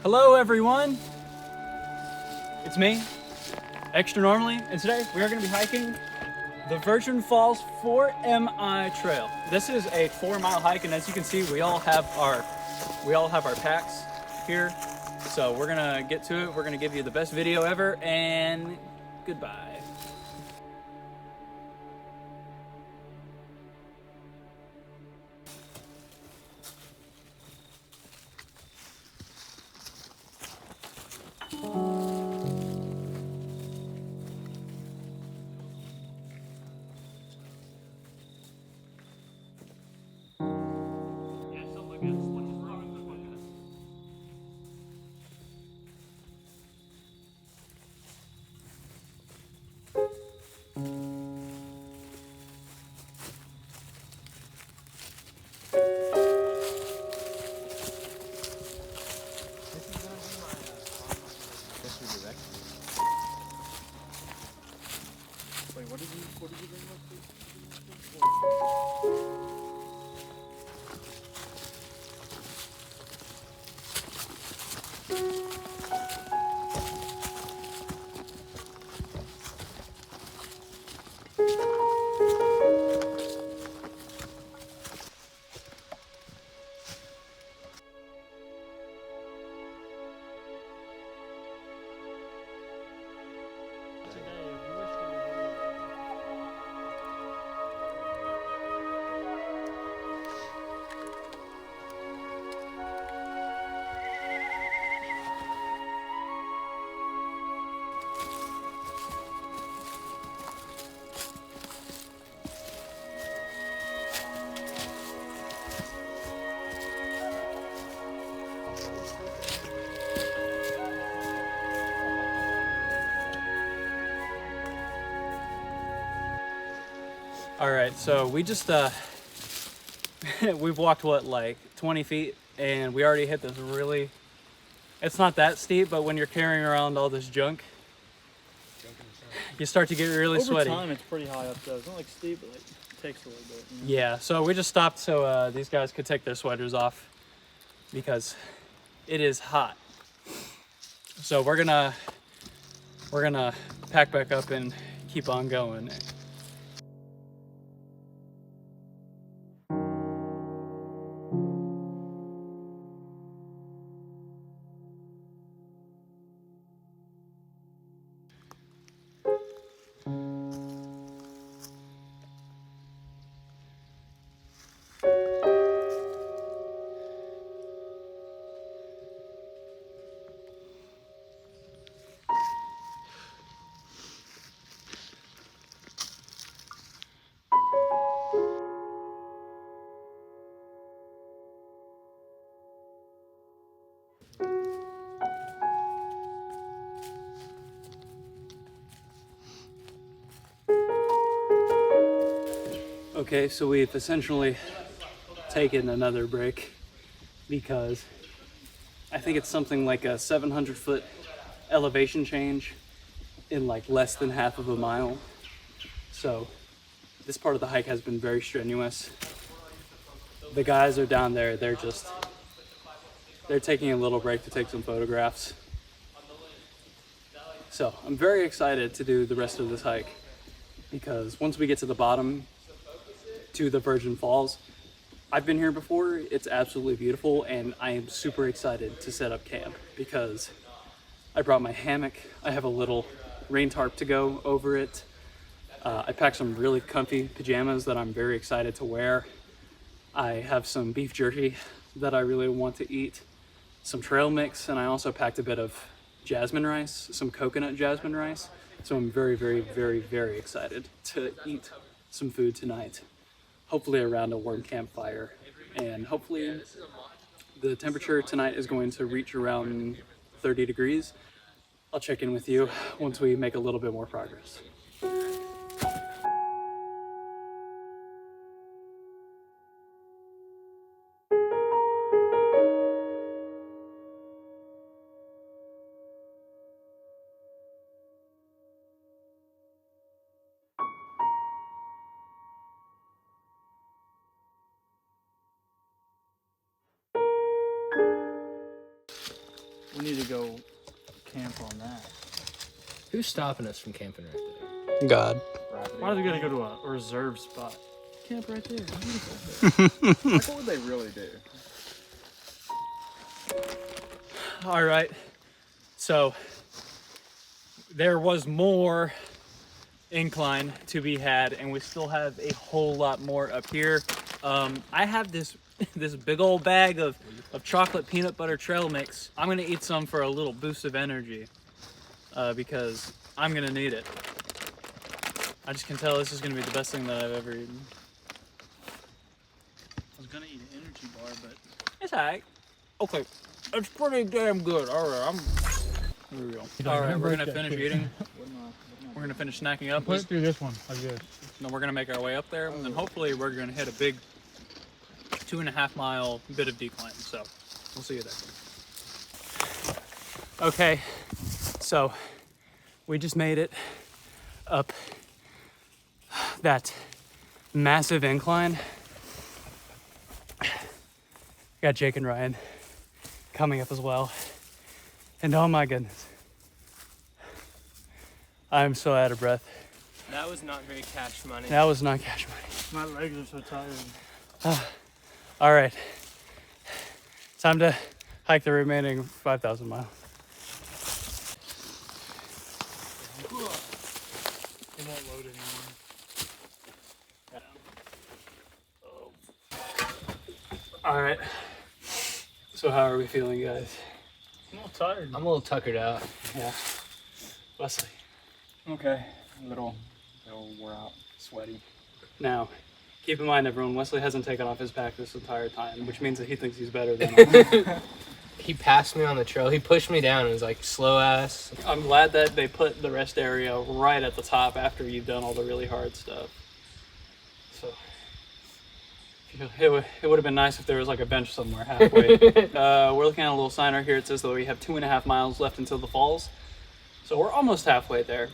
Hello everyone, it's me, Extra Normally, and today we are going to be hiking the Virgin Falls 4MI Trail. This is a 4-mile hike, and as you can see, we all have our packs here. So we're gonna get to it. We're gonna give you the best video ever, and goodbye. Wait, what did you bring with you? All right, so we just we've walked what, like 20 feet, and we already hit this really, it's not that steep, but when you're carrying around all this junk, you start to get really sweaty. Over time, it's pretty high up though. It's not like steep, but like, it takes a little bit. You know? Yeah, so we just stopped so these guys could take their sweaters off because it is hot. So we're gonna pack back up and keep on going. Okay, so we've essentially taken another break because I think it's something like a 700-foot elevation change in like less than half of a mile. So this part of the hike has been very strenuous. The guys are down there, they're taking a little break to take some photographs. So I'm very excited to do the rest of this hike because once we get to the bottom, to the Virgin Falls, I've been here before, it's absolutely beautiful, and I am super excited to set up camp because I brought my hammock, I have a little rain tarp to go over it, I packed some really comfy pajamas that I'm very excited to wear, I have some beef jerky that I really want to eat, some trail mix, and I also packed a bit of jasmine rice, some coconut jasmine rice, so I'm very, very, very, very excited to eat some food tonight. Hopefully around a warm campfire, and hopefully the temperature tonight is going to reach around 30 degrees. I'll check in with you once we make a little bit more progress. We need to go camp on that. Who's stopping us from camping right there? God. Why do we gotta go to a reserved spot? Camp right there. Like, what would they really do? All right. So there was more incline to be had, and we still have a whole lot more up here. I have this big old bag of chocolate peanut butter trail mix. I'm gonna eat some for a little boost of energy because I'm gonna need it. I just can tell this is gonna be the best thing that I've ever eaten. I was gonna eat an energy bar, but It's alright. Okay, it's pretty damn good. All right, here we go. All right, we're gonna finish eating. We're gonna finish snacking up. put it through this one like this. Then we're gonna make our way up there, and then hopefully we're gonna hit a big 2.5 mile bit of decline. So we'll see you there. Okay, so we just made it up that massive incline. Got Jake and Ryan coming up as well, and oh my goodness, I'm so out of breath. That was not very cash money. That was not cash money. My legs are so tired. All right, time to hike the remaining 5,000 miles. It won't load anymore. All right, so how are we feeling, guys? I'm a little tired. I'm a little tuckered out. Yeah, Wesley. Okay. A little wore out, sweaty. Now, keep in mind, everyone, Wesley hasn't taken off his pack this entire time, which means that he thinks he's better than us. He passed me on the trail. He pushed me down and was like, slow ass. I'm glad that they put the rest area right at the top after you've done all the really hard stuff. So, it would have been nice if there was like a bench somewhere halfway. We're looking at a little sign right here. It says that we have 2.5 miles left until the falls. So we're almost halfway there.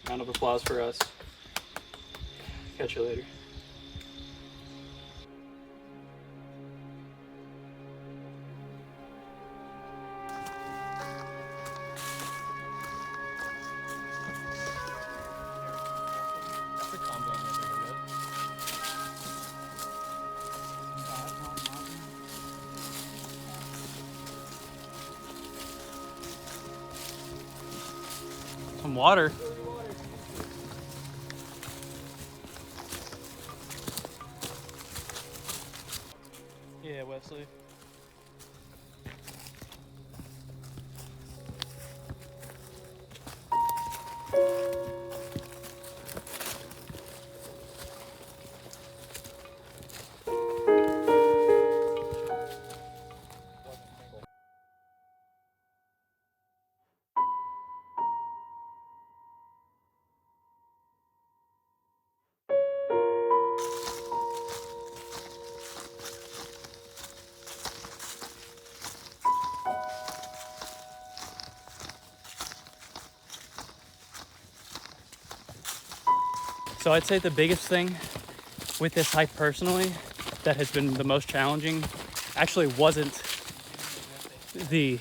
Round of applause for us. Catch you later. Some water. Yeah, Wesley. So I'd say the biggest thing with this hike personally that has been the most challenging actually wasn't the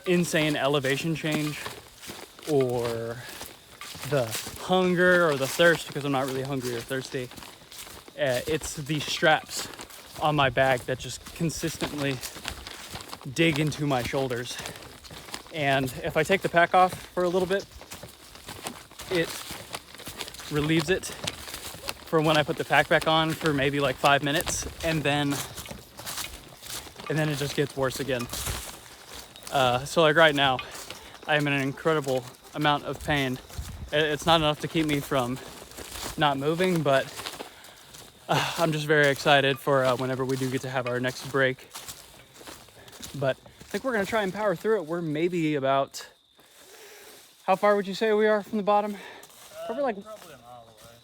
insane elevation change or the hunger or the thirst, because I'm not really hungry or thirsty. It's the straps on my bag that just consistently dig into my shoulders. And if I take the pack off for a little bit, it relieves it for when I put the pack back on for maybe like 5 minutes, and then it just gets worse again. So like right now, I am in an incredible amount of pain. It's not enough to keep me from not moving, but I'm just very excited for whenever we do get to have our next break. But I think we're gonna try and power through it. We're maybe about, how far would you say we are from the bottom? Probably a mile away.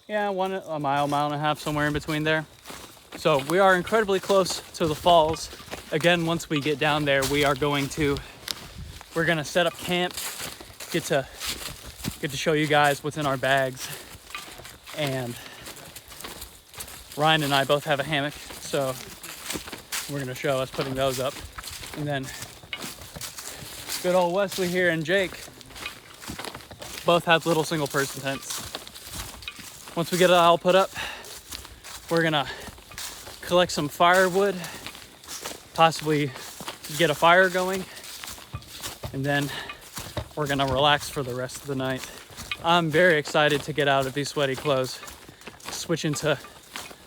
Yeah, a mile and a half, somewhere in between there. So we are incredibly close to the falls. Again, once we get down there, we're gonna set up camp, get to show you guys what's in our bags. And Ryan and I both have a hammock, so we're gonna show us putting those up. And then good old Wesley here and Jake both have little single person tents. Once we get it all put up, we're gonna collect some firewood, possibly get a fire going, and then we're gonna relax for the rest of the night. I'm very excited to get out of these sweaty clothes, switch into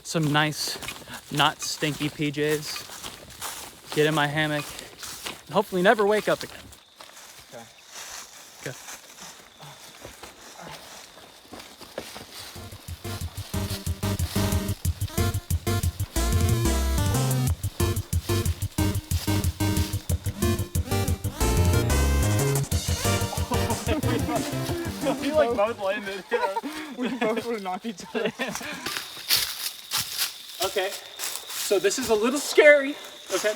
some nice, not stinky PJs, get in my hammock, and hopefully never wake up again. Okay. Okay. We like both landed. We both would have knocked each other. Okay, so this is a little scary, okay?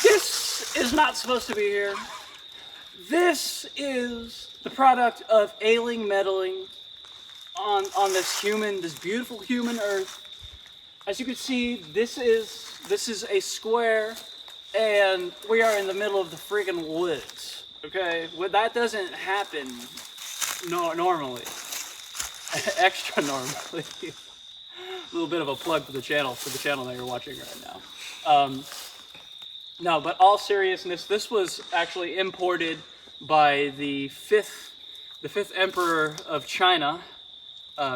This is not supposed to be here. This is the product of ailing, meddling on this beautiful human earth. As you can see, this is a square, and we are in the middle of the friggin' woods, okay? Well, that doesn't happen normally, extra normally. A little bit of a plug for the channel that you're watching right now. No, but all seriousness, this was actually imported by the fifth emperor of China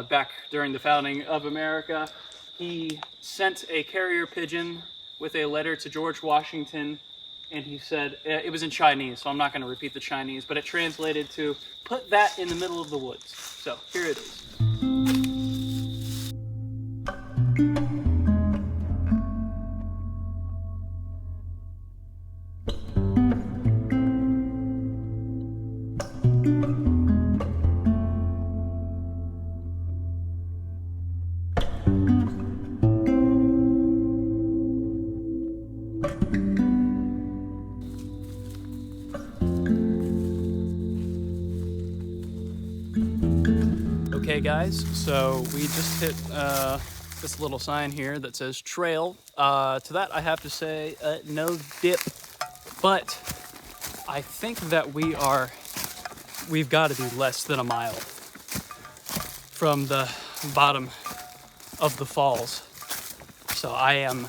back during the founding of America. He sent a carrier pigeon with a letter to George Washington, and he said, it was in Chinese, so I'm not going to repeat the Chinese, but it translated to, put that in the middle of the woods. So here it is. Okay guys, so we just hit this little sign here that says trail. To that I have to say no dip, but I think that we've got to be less than a mile from the bottom of the falls. So I am,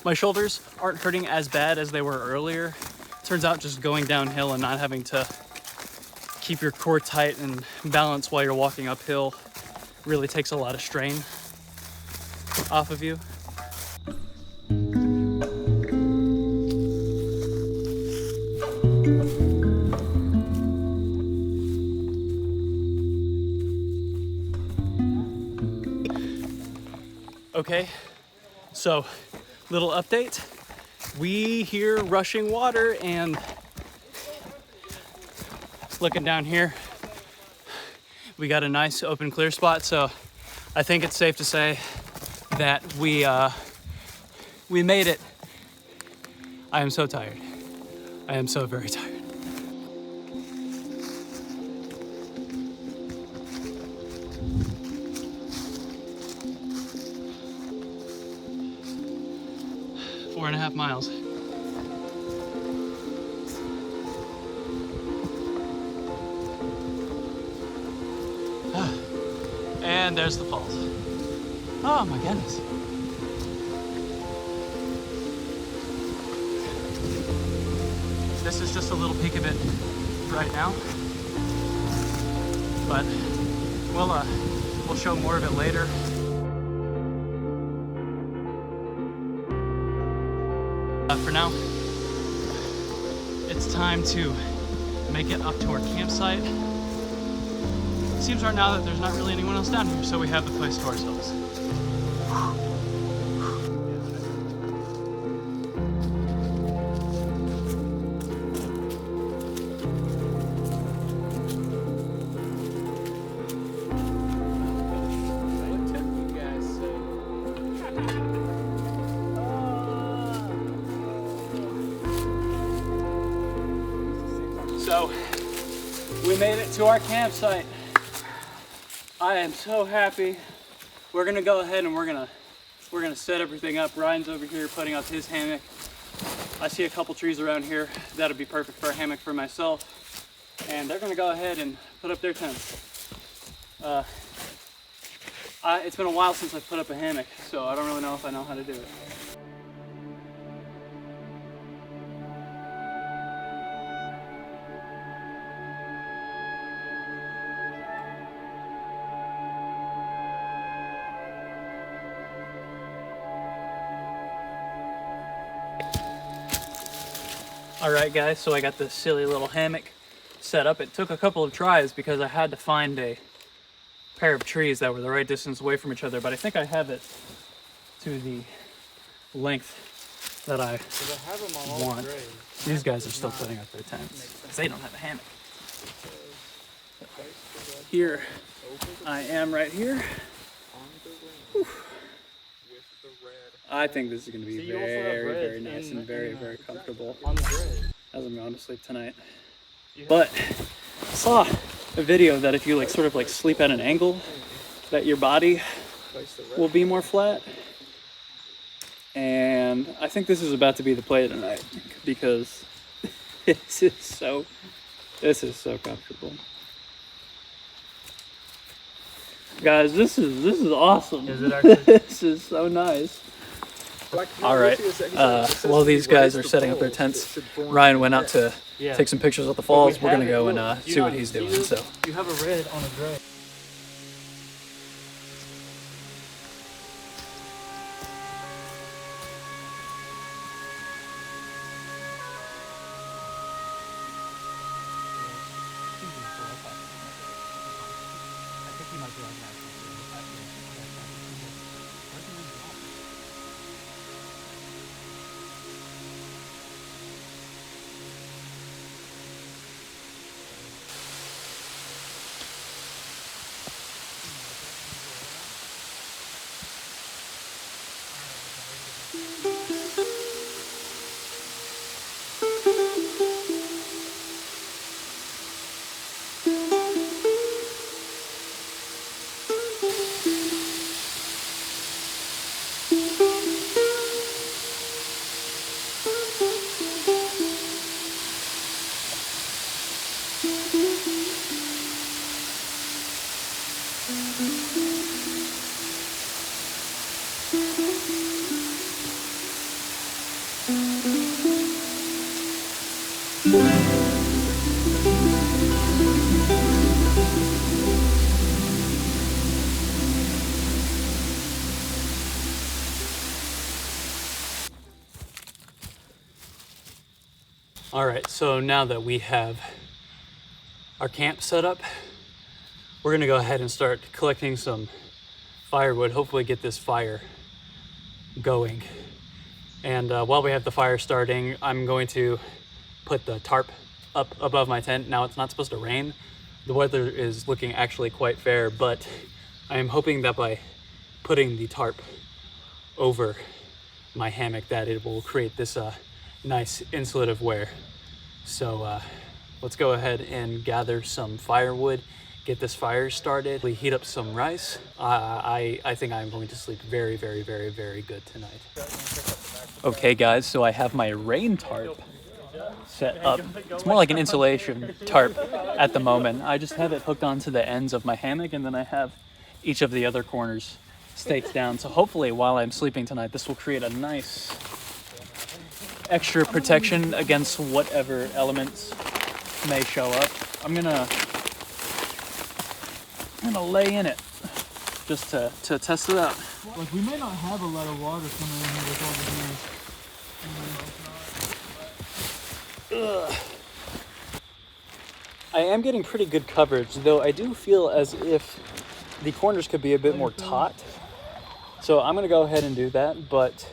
my shoulders aren't hurting as bad as they were earlier. Turns out just going downhill and not having to keep your core tight and balance while you're walking uphill really takes a lot of strain off of you. Okay, so little update. We hear rushing water, and looking down here, we got a nice open clear spot, so I think it's safe to say that we made it. I am so tired. I am so very tired. Four and a half miles. And there's the falls. Oh my goodness. This is just a little peek of it right now, but we'll show more of it later. For now, it's time to make it up to our campsite. Seems right now that there's not really anyone else down here, so we have the place to ourselves. So, we made it to our campsite. I am so happy. We're gonna go ahead and we're gonna set everything up. Ryan's over here putting up his hammock. I see a couple trees around here that'll be perfect for a hammock for myself, and they're gonna go ahead and put up their tents. It's been a while since I've put up a hammock, so I don't really know if I know how to do it. All right, guys, so I got this silly little hammock set up. It took a couple of tries because I had to find a pair of trees that were the right distance away from each other, but I think I have it to the length that I want. These guys are still putting up their tents because they don't have a hammock. Here, I am right here. Whew. I think this is going to be very nice and very comfortable as I'm going to sleep tonight. But I saw a video that if you like sort of like sleep at an angle, that your body will be more flat. And I think this is about to be the play tonight because this is so comfortable. Guys, this is awesome. Is it actually? This is so nice. All right. While these guys are setting up their tents, Ryan went out to take some pictures of the falls. We're gonna go and see what he's doing. So You have a red on a gray. all right, so now that we have our camp set up, we're gonna go ahead and start collecting some firewood, hopefully get this fire going. And while we have the fire starting, I'm going to put the tarp up above my tent. Now it's not supposed to rain. The weather is looking actually quite fair, but I am hoping that by putting the tarp over my hammock that it will create this nice insulative wear. So let's go ahead and gather some firewood, get this fire started, we heat up some rice. I think I'm going to sleep very good tonight. Okay guys, so I have my rain tarp set up. It's more like an insulation tarp at the moment. I just have it hooked onto the ends of my hammock, and then I have each of the other corners staked down. So hopefully while I'm sleeping tonight, this will create a nice extra protection against whatever elements may show up. I'm gonna lay in it just to test it out. Like, we may not have a lot of water coming in here with all the Ugh. I am getting pretty good coverage, though I do feel as if the corners could be a bit more taut. So I'm gonna go ahead and do that, but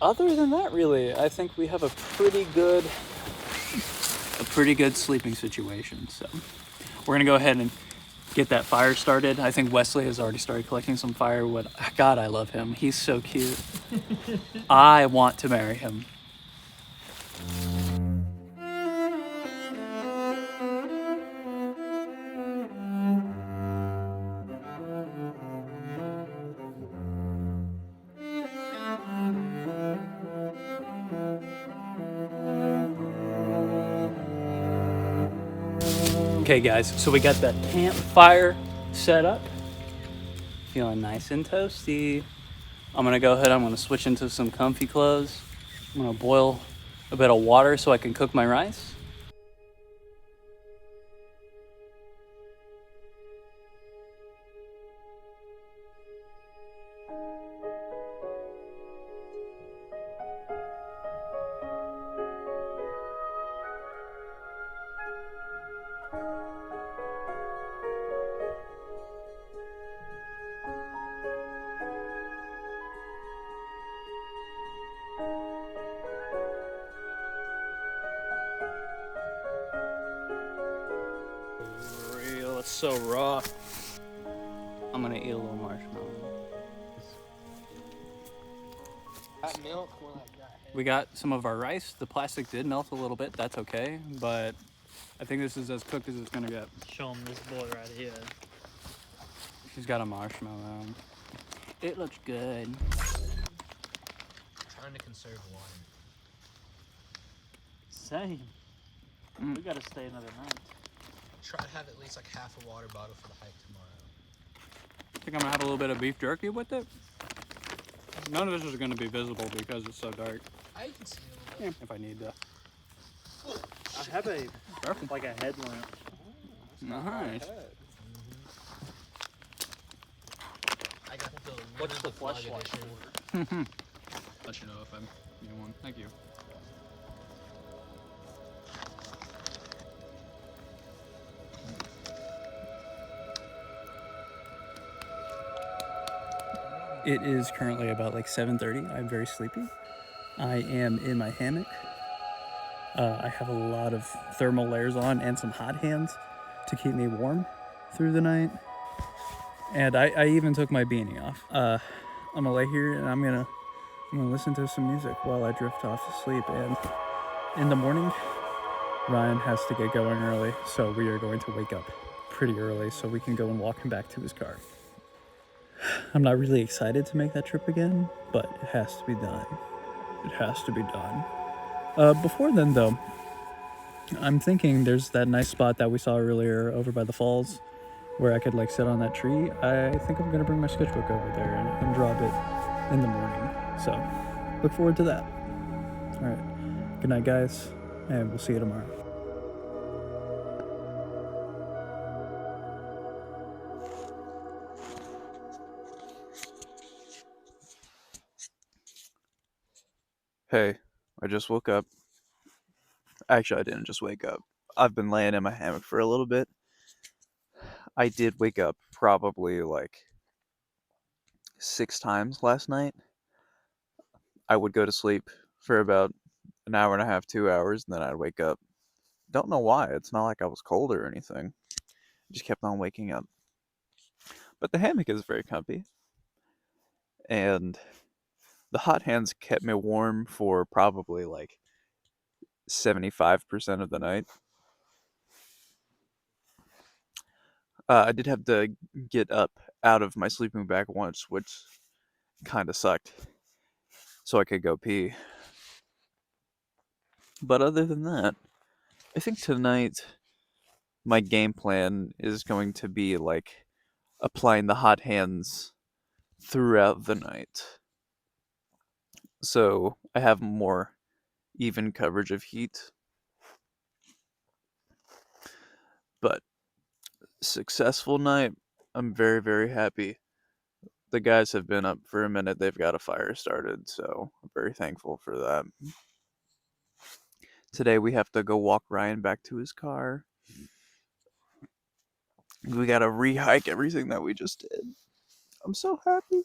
other than that, really, I think we have a pretty good sleeping situation. So we're gonna go ahead and get that fire started. I think Wesley has already started collecting some firewood. God, I love him. He's so cute. I want to marry him. Okay guys, so we got the campfire set up. Feeling nice and toasty. I'm gonna go ahead, I'm gonna switch into some comfy clothes. I'm gonna boil a bit of water so I can cook my rice. Real, it's so raw. I'm gonna eat a little marshmallow. That milk will like that. We got some of our rice. The plastic did melt a little bit, that's okay, but I think this is as cooked as it's gonna get. Show him this boy right here. She's got a marshmallow. It looks good. Trying to conserve water. Same. Mm. We gotta stay another night. Try to have at least like half a water bottle for the hike tomorrow. I think I'm gonna have a little bit of beef jerky with it. None of this is gonna be visible because it's so dark. I can see a little Yeah, bit. if I need to. I have a Perfect. like a headlamp. Nice. I got the What's the limited vlog flashlight edition. for? Let you know if I need one. Thank you. It is currently about like 7:30. I'm very sleepy. I am in my hammock. I have a lot of thermal layers on and some hot hands to keep me warm through the night. And I even took my beanie off. I'm gonna lay here and I'm gonna listen to some music while I drift off to sleep. And in the morning, Ryan has to get going early, so we are going to wake up pretty early so we can go and walk him back to his car. I'm not really excited to make that trip again, but it has to be done. It has to be done. Before then, though, I'm thinking there's that nice spot that we saw earlier over by the falls where I could like sit on that tree. I think I'm gonna bring my sketchbook over there and draw a bit in the morning. So look forward to that. All right. Good night, guys, and we'll see you tomorrow. Hey, I just woke up. Actually, I didn't just wake up. I've been laying in my hammock for a little bit. I did wake up probably like 6 times last night. I would go to sleep for about an hour and a half, 2 hours, and then I'd wake up. Don't know why. It's not like I was cold or anything. I just kept on waking up. But the hammock is very comfy. And the hot hands kept me warm for probably like 75% of the night. I did have to get up out of my sleeping bag once, which kind of sucked, so I could go pee. But other than that, I think tonight my game plan is going to be like applying the hot hands throughout the night. So I have more even coverage of heat. But successful night. I'm very, very happy. The guys have been up for a minute. They've got a fire started, so I'm very thankful for that. Today we have to go walk Ryan back to his car. We gotta re-hike everything that we just did. I'm so happy.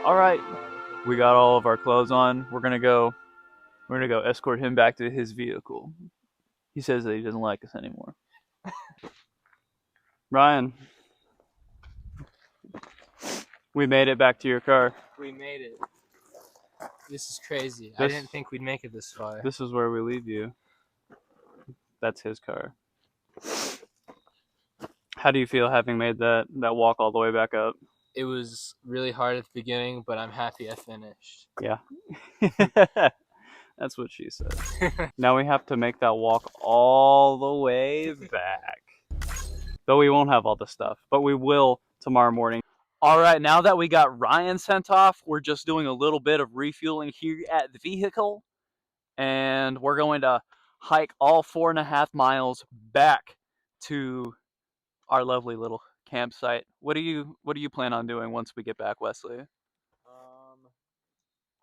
All right, we got all of our clothes on. We're gonna go escort him back to his vehicle. He says that he doesn't like us anymore. Ryan, we made it back to your car. We made it. This is crazy. I This- didn't think we'd make it this far. This is where we leave you. That's his car. How do you feel having made that walk all the way back up? It was really hard at the beginning, but I'm happy I finished. Yeah. That's what she said. Now we have to make that walk all the way back. Though we won't have all the stuff, but we will tomorrow morning. All right, now that we got Ryan sent off, we're just doing a little bit of refueling here at the vehicle, and we're going to hike all 4.5 miles back to our lovely little campsite. What do you plan on doing once we get back, Wesley?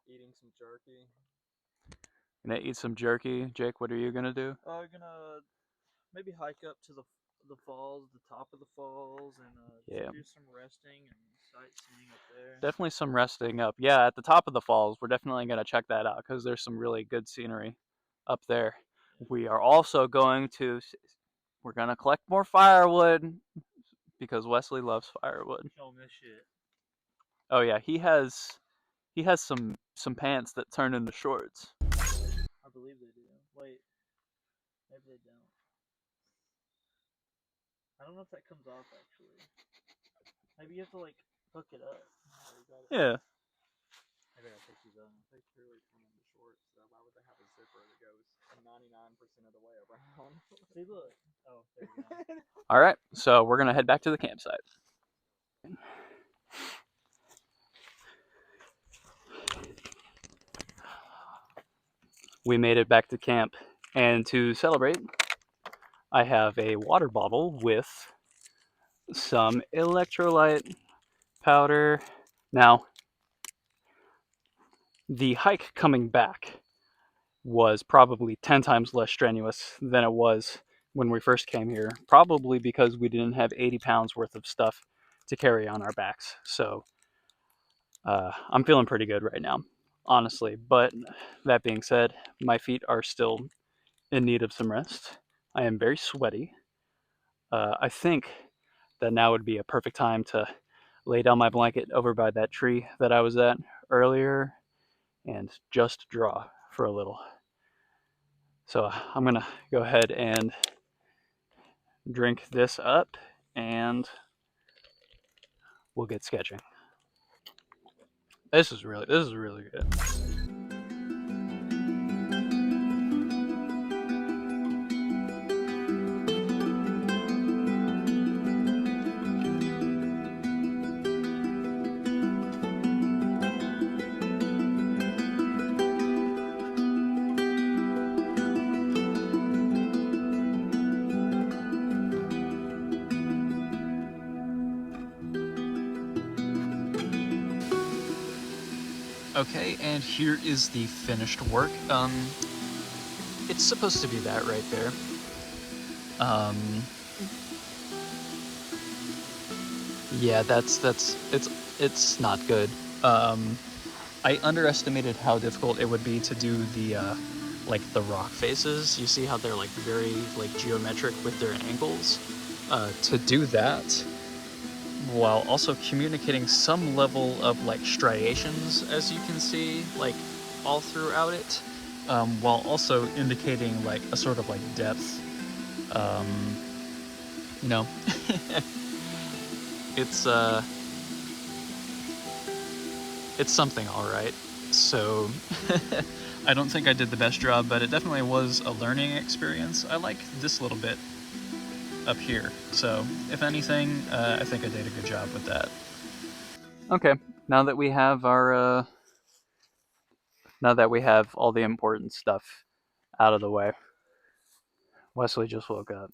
Eating some jerky. Gonna eat some jerky. Jake, what are you gonna do? Gonna maybe hike up to the falls, the top of the falls, and Yeah. do some resting and sightseeing up there. Definitely some resting up. Yeah, at the top of the falls, we're definitely gonna check that out because there's some really good scenery up there. We are also going to we're gonna collect more firewood because Wesley loves firewood. Show 'em this shit. Oh yeah, he has some pants that turn into shorts. I believe they do. Wait, maybe they don't. I don't know if that comes off actually. Maybe you have to like hook it up. Yeah. Maybe I take these they clearly turn into shorts, so why would they have a zipper that goes 99% of the way around? See, look. Oh, there you go. All right, so we're gonna head back to the campsite. We made it back to camp, and to celebrate, I have a water bottle with some electrolyte powder. Now, the hike coming back was probably 10 times less strenuous than it was when we first came here, probably because we didn't have 80 pounds worth of stuff to carry on our backs. So I'm feeling pretty good right now, honestly. But that being said, my feet are still in need of some rest. I am very sweaty. I think that now would be a perfect time to lay down my blanket over by that tree that I was at earlier and just draw for a little. So I'm gonna go ahead and drink this up and we'll get sketching. This is really good. Okay, and here is the finished work. It's supposed to be that right there. Yeah, it's not good. I underestimated how difficult it would be to do the like the rock faces. You see how they're like very like geometric with their angles. To do that while also communicating some level of like striations, as you can see, like all throughout it, while also indicating like a sort of like depth. You know, it's something, all right. So I don't think I did the best job, but it definitely was a learning experience. I like this little bit up here. So if anything, I think I did a good job with that. Okay, now that we have our now that we have all the important stuff out of the way, Wesley just woke up.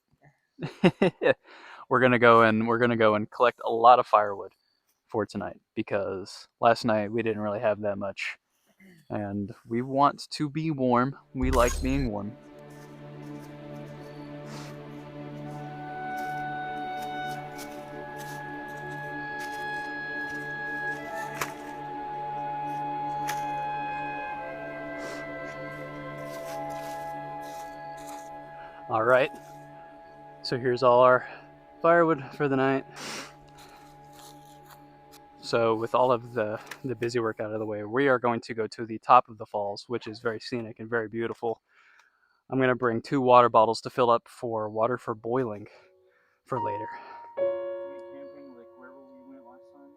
We're gonna go and collect a lot of firewood for tonight because last night we didn't really have that much, and we want to be warm. We like being warm. All right. So here's all our firewood for the night. So with all of the busy work out of the way, we are going to go to the top of the falls, which is very scenic and very beautiful. I'm going to bring 2 water bottles to fill up for water for boiling for later. We went camping like wherever we went last time.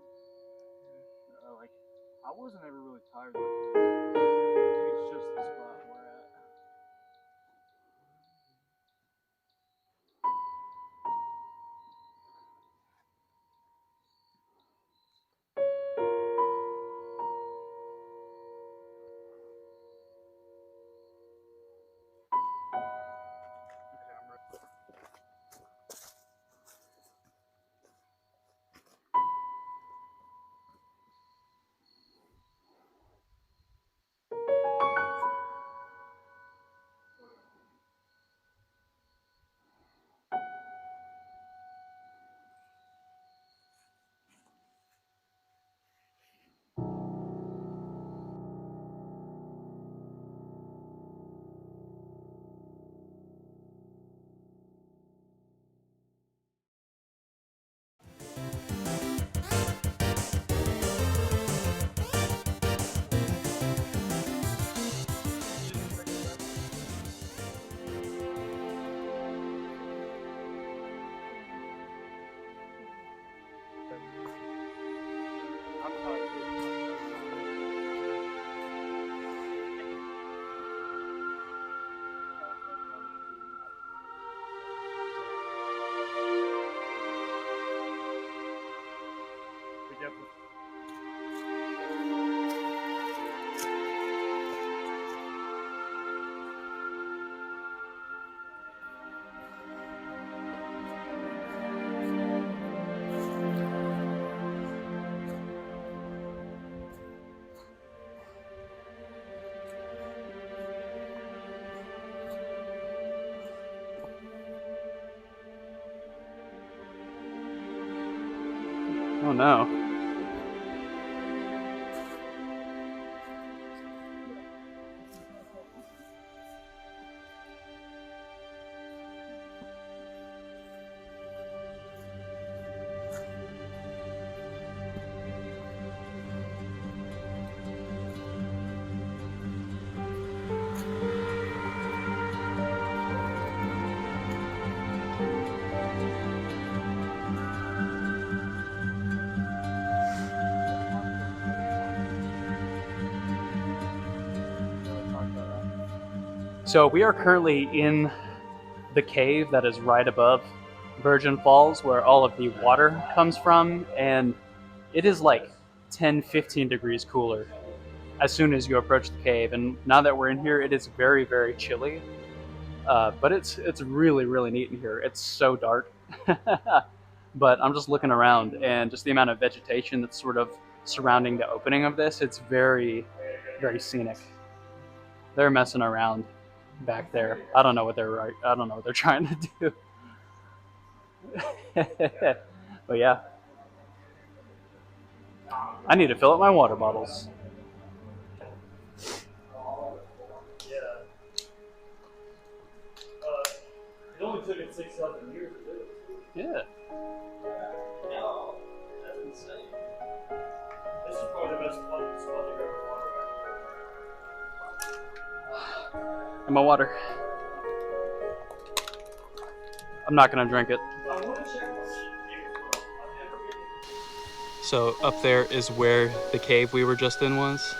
Like I wasn't ever really tired like this. Maybe it's just the spot we're at. Oh no. So we are currently in the cave that is right above Virgin Falls, where all of the water comes from, and it is like 10-15 degrees cooler as soon as you approach the cave. And now that we're in here, it is very, very chilly. But it's really neat in here. It's so dark. But I'm just looking around, and just the amount of vegetation that's sort of surrounding the opening of this, it's very, very scenic. They're messing around back there. I don't know what they're trying to do. But yeah, I need to fill up my water bottles. It only took it 6-7 years to do it. Yeah. No, that's insane. This is probably the best spot to go to water. And my water. I'm not gonna drink it. So up there is where the cave we were just in was.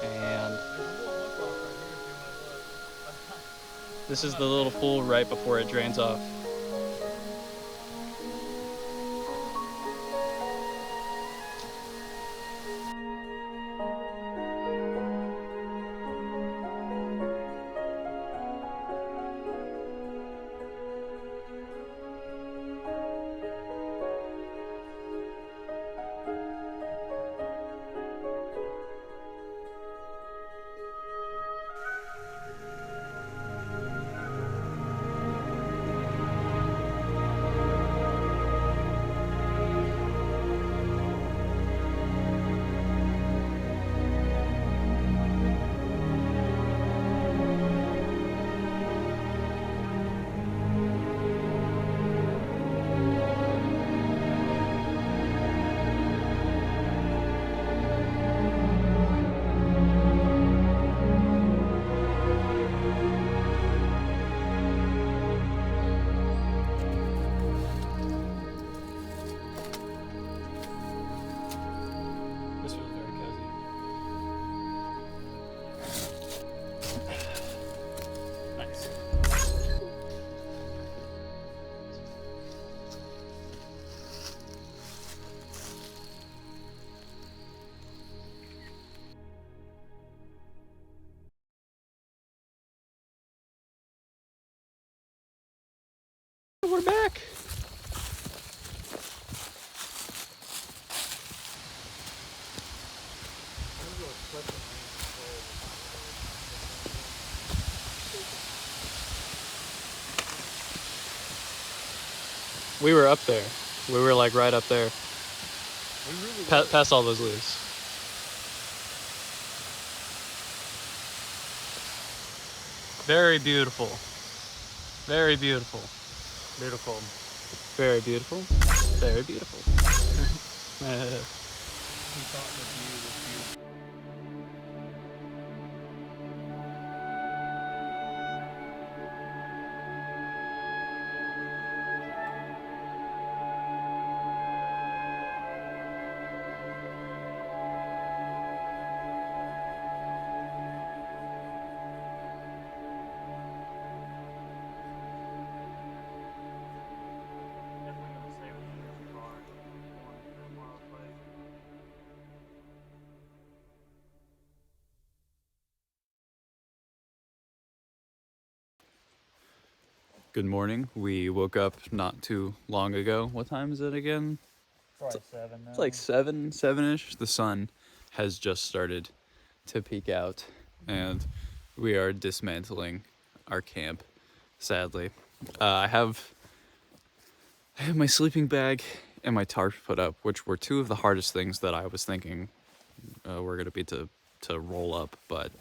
And this is the little pool right before it drains off. We're back. We were up there. We were like right up there. Past all those leaves. Very beautiful. Very beautiful. Beautiful. Very beautiful. Very beautiful. Definitely gonna stay with you in the car. Tomorrow play. Good morning. We woke up not too long ago. What time is it again? Probably 7 now. It's like 7-ish. The sun has just started to peek out, and we are dismantling our camp, sadly. I have my sleeping bag and my tarp put up, which were two of the hardest things that I was thinking were going to be to roll up, but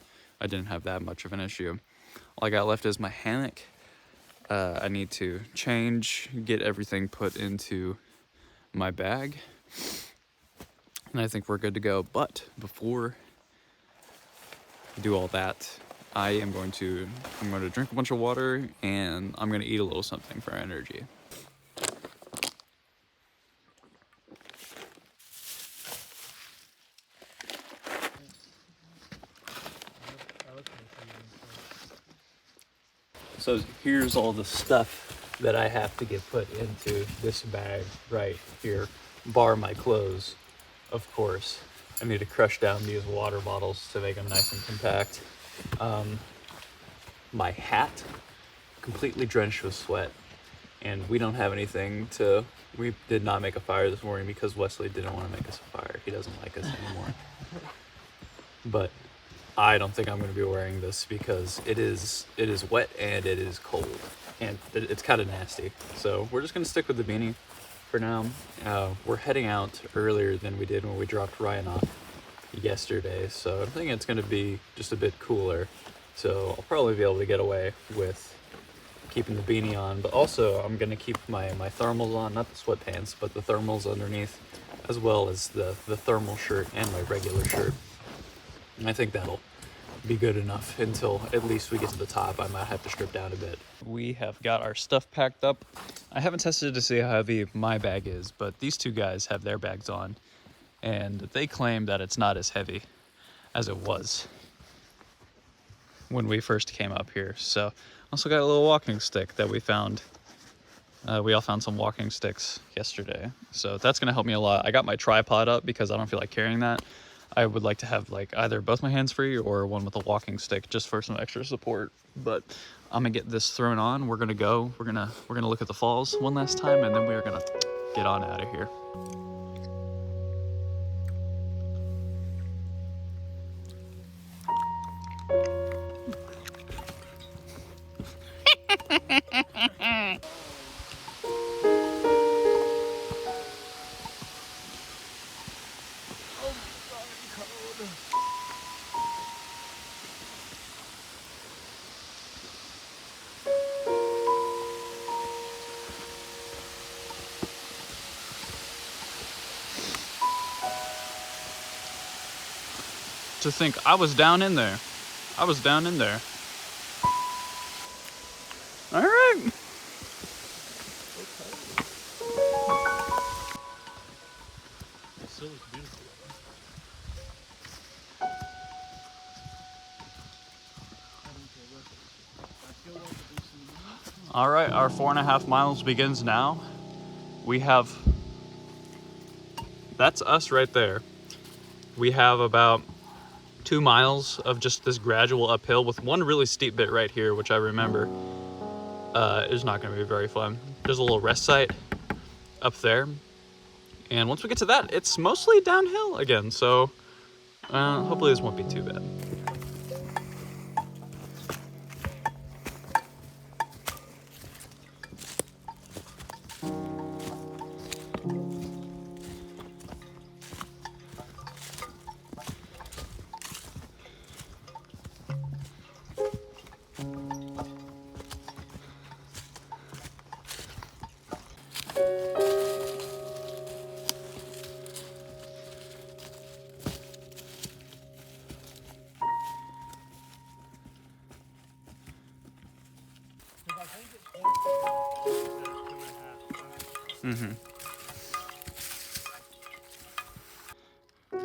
I didn't have that much of an issue. All I got left is my hammock. I need to change, get everything put into my bag, and I think we're good to go. But before I do all that, I'm going to drink a bunch of water, and I'm going to eat a little something for energy. So here's all the stuff that I have to get put into this bag right here, bar my clothes, of course. I need to crush down these water bottles to make them nice and compact. My hat, completely drenched with sweat, and we don't have anything to... We did not make a fire this morning because Wesley didn't want to make us a fire. He doesn't like us anymore. But I don't think I'm going to be wearing this because it is wet and it is cold, and it's kind of nasty. So we're just going to stick with the beanie for now. We're heading out earlier than we did when we dropped Ryan off yesterday, so I think it's going to be just a bit cooler. So I'll probably be able to get away with keeping the beanie on, but also I'm going to keep my thermals on, not the sweatpants, but the thermals underneath, as well as the thermal shirt and my regular shirt. And I think that'll be good enough until at least we get to the top. I might have to strip down a bit. We have got our stuff packed up. I haven't tested to see how heavy my bag is, but these two guys have their bags on, and they claim that it's not as heavy as it was when we first came up here. So also got a little walking stick that we found. We all found some walking sticks yesterday, so that's gonna help me a lot. I got my tripod up because I don't feel like carrying that. I would like to have like either both my hands free or one with a walking stick just for some extra support. But I'm gonna get this thrown on. We're gonna go. We're gonna look at the falls one last time, and then we're gonna get on out of here. To think I was down in there. I was down in there. All right. It still looks beautiful. All right, our 4.5 miles begins now. We have, that's us right there. We have about 2 miles of just this gradual uphill with one really steep bit right here, which I remember. is not going to be very fun. There's a little rest site up there, and once we get to that, it's mostly downhill again, so hopefully this won't be too bad.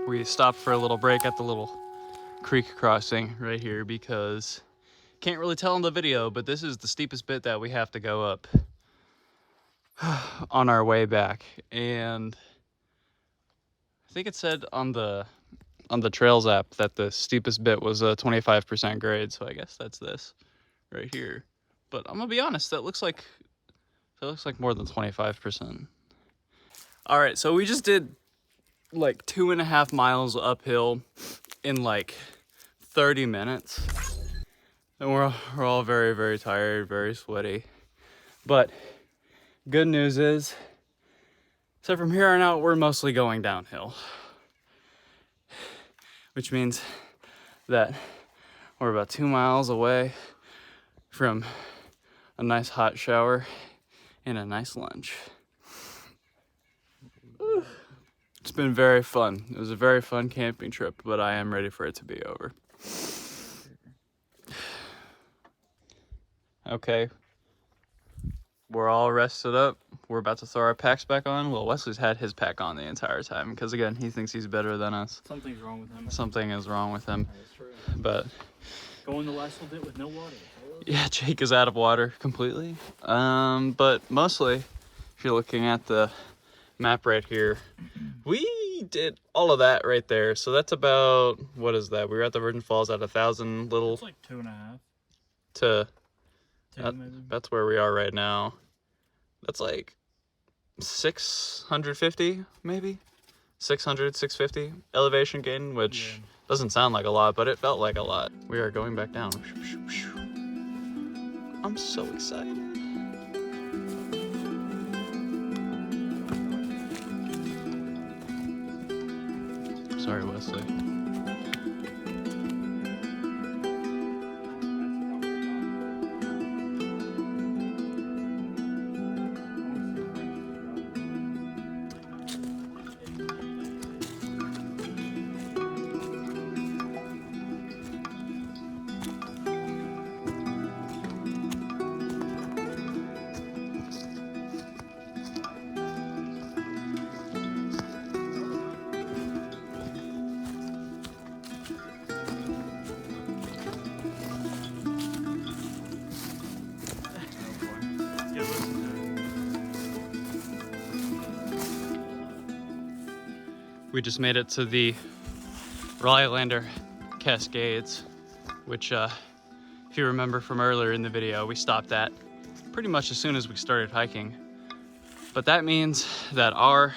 We stopped for a little break at the little creek crossing right here because can't really tell in the video, but this is the steepest bit that we have to go up on our way back. And I think it said on the Trails app that the steepest bit was a 25% grade, so I guess that's this right here. But I'm gonna be honest, that looks like more than 25%. All right, so we just did like 2.5 miles uphill in like 30 minutes. And we're all very, very tired, very sweaty. But good news is, so from here on out, we're mostly going downhill. Which means that we're about 2 miles away from a nice hot shower and a nice lunch. It's been very fun. It was a very fun camping trip, but I am ready for it to be over. Okay, we're all rested up. We're about to throw our packs back on. Well, Wesley's had his pack on the entire time because, again, he thinks he's better than us. Something's wrong with him. Something is wrong with him. That's true. But Going the last little bit with no water. yeah, Jake is out of water completely. But mostly, if you're looking at the map right here, we did all of that right there. So that's about, what is that? We were at the Virgin Falls at 1,000 little It's like 2.5. to, Maybe. that's where we are right now. That's like 650 maybe? 600, 650 elevation gain, which doesn't sound like a lot, but it felt like a lot. We are going back down. I'm so excited. Sorry, Wesley. We just made it to the Rylander Cascades, which if you remember from earlier in the video, we stopped at pretty much as soon as we started hiking. But that means that our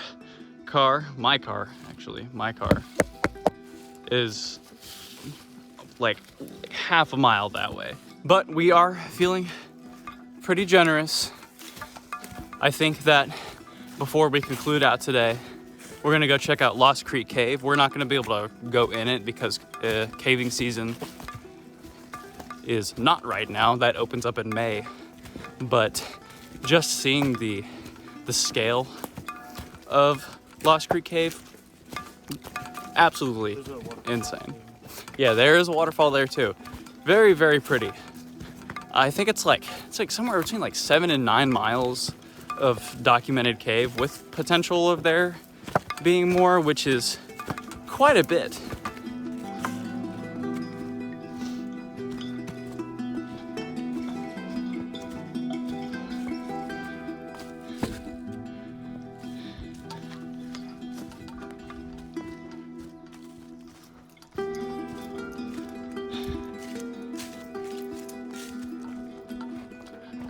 car, my car, is like half a mile that way. But we are feeling pretty generous. I think that before we conclude out today, we're gonna go check out Lost Creek Cave. We're not gonna be able to go in it because caving season is not right now. That opens up in May. But just seeing the scale of Lost Creek Cave, absolutely insane. Yeah, there is a waterfall there too. Very, very pretty. I think it's like somewhere between like 7 and 9 miles of documented cave with potential of there being more, which is quite a bit.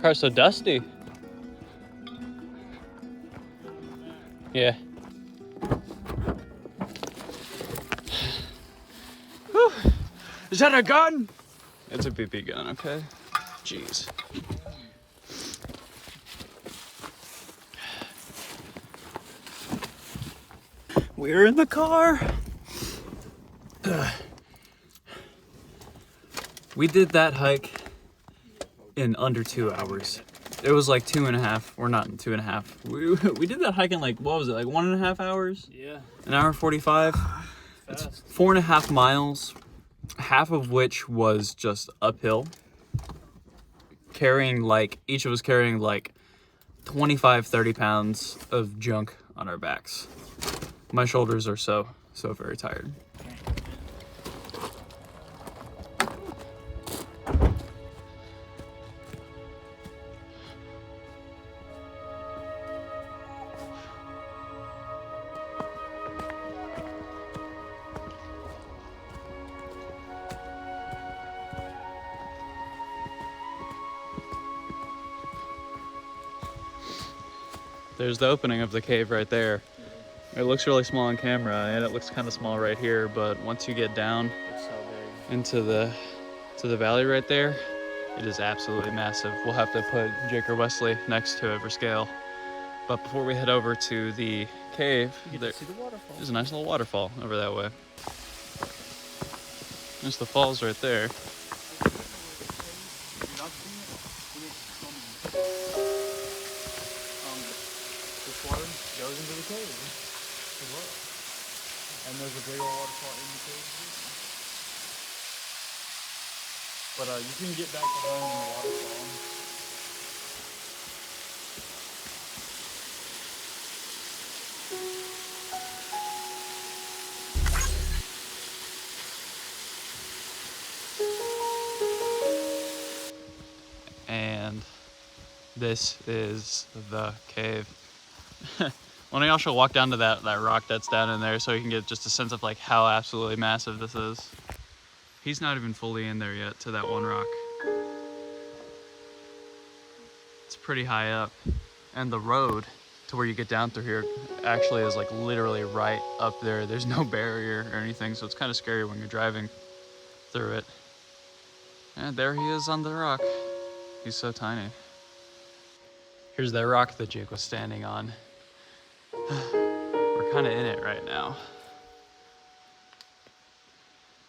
Car's so dusty. Yeah. Whew. Is that a gun? It's a BB gun, okay? Jeez. We're in the car. We did that hike in under 2 hours. It was like 2.5, or not 2.5. We did that hike in like, what was it, like 1.5 hours? Yeah. An hour 45. It's 4.5 miles, half of which was just uphill. Carrying like, each of us carrying like 25, 30 pounds of junk on our backs. My shoulders are so very tired. There's the opening of the cave right there. It looks really small on camera, and it looks kind of small right here, but once you get down into the valley right there, it is absolutely massive. We'll have to put Jake or Wesley next to it for scale. But before we head over to the cave, there's a nice little waterfall over that way. There's the falls right there. This water goes into the cave as well. And there's a big old waterfall in the cave. But you can get back to home in the waterfall. And this is the cave. One of y'all should walk down to that rock that's down in there so you can get just a sense of like how absolutely massive this is. He's not even fully in there yet to that one rock. It's pretty high up. And the road to where you get down through here actually is like literally right up there. There's no barrier or anything, so it's kind of scary when you're driving through it. And there he is on the rock. He's so tiny. Here's that rock that Jake was standing on. We're kind of in it right now.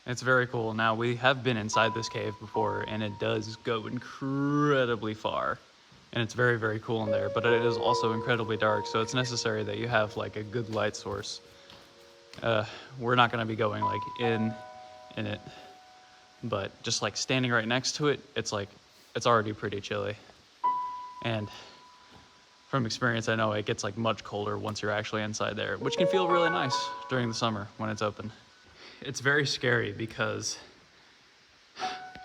It's very cool. Now, we have been inside this cave before, and it does go incredibly far. And it's very, very cool in there, but it is also incredibly dark, so it's necessary that you have like a good light source. We're not gonna be going like in it, but just like standing right next to it, it's already pretty chilly. And from experience, I know it gets like much colder once you're actually inside there, which can feel really nice during the summer when it's open. It's very scary because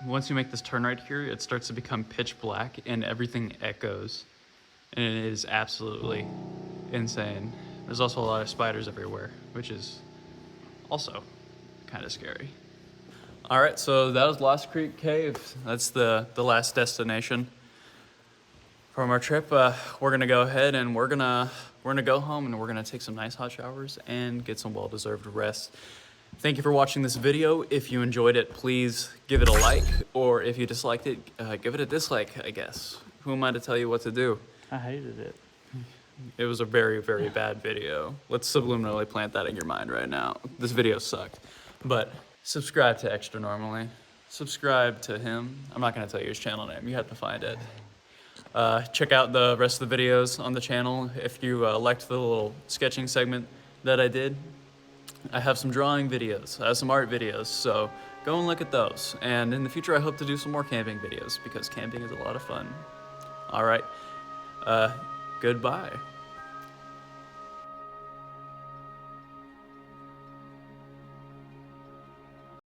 once you make this turn right here, it starts to become pitch black and everything echoes. And it is absolutely insane. There's also a lot of spiders everywhere, which is also kind of scary. All right, so that was Lost Creek Cave. That's the last destination from our trip. We're gonna go ahead and we're gonna go home and we're gonna take some nice hot showers and get some well-deserved rest. Thank you for watching this video. If you enjoyed it, please give it a like, or if you disliked it, give it a dislike, I guess. Who am I to tell you what to do? I hated it. It was a very, very bad video. Let's subliminally plant that in your mind right now. This video sucked. But subscribe to Extra Normally. Subscribe to him. I'm not gonna tell you his channel name, you have to find it. Check out the rest of the videos on the channel. If you liked the little sketching segment that I did, I have some drawing videos, I have some art videos, so go and look at those. And in the future, I hope to do some more camping videos because camping is a lot of fun. All right, goodbye.